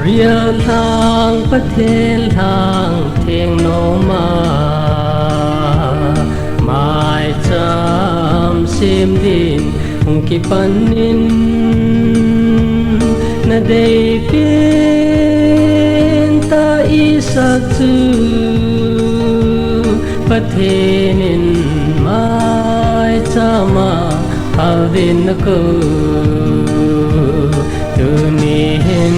Moriah Lhang pathel Lhang theng no ma maicham sim din ki panin na dei pin ta Issac chu pathenin maichama avin ko tunihin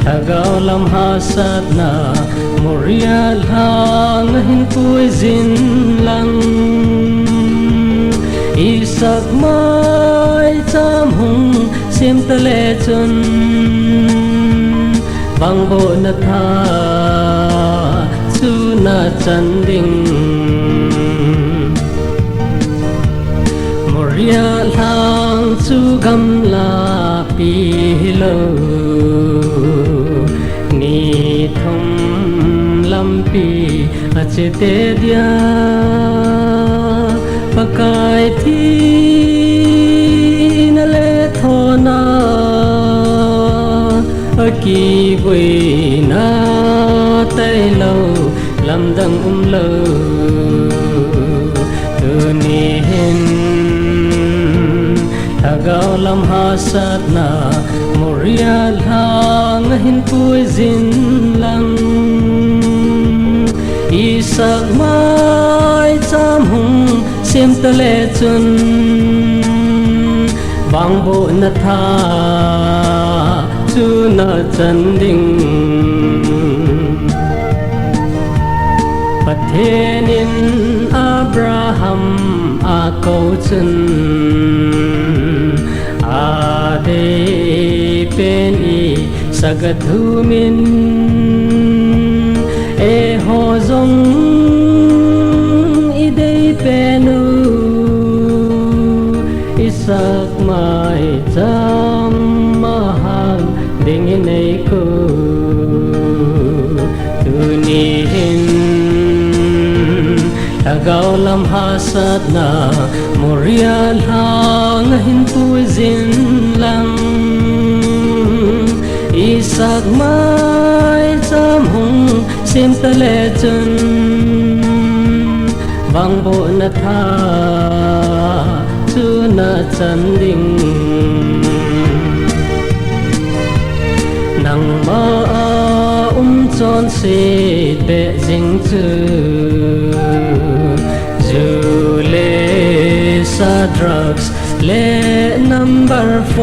Thagao lam hasat na Moriah Lhang hin poison lang Issac maicham hung sim tale chun bang bo na tha chu na chan ding Moriah Lhang chu gam la pi lo ni thum lam pi achete dia pakai thi na le thona aki bui na tai lo lam dang lo tu ni hin Thagao lam hasat na Moriah Lhang hin poison lang Issac maicham hung sim tale chun bang bo na tha chu na chan ding pathenin Abraham a câu chun ade pen i sagathu min e ho zong i dei penu Issac mai cham mahal ding nei ko tunihin Thagao lam hasat na Moriah Lhang hin poison lang Issac maicham hung sim tale chun bang bo na tha chu na chan ding nang ma chon si be jing chu Zule sa drugs le number 4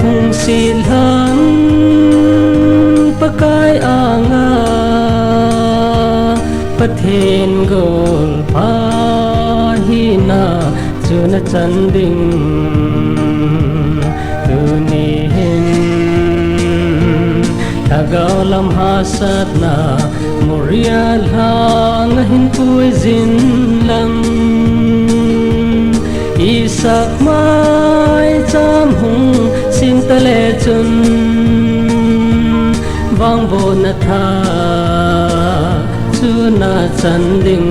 hung si Lhang pakai anga pathen gol pahina chuna chan ding tunihin Thagao lam hasat na Moriah Lhang hin poison lang Issac maicham hung sim tale chun bang bo na tha chu na chan ding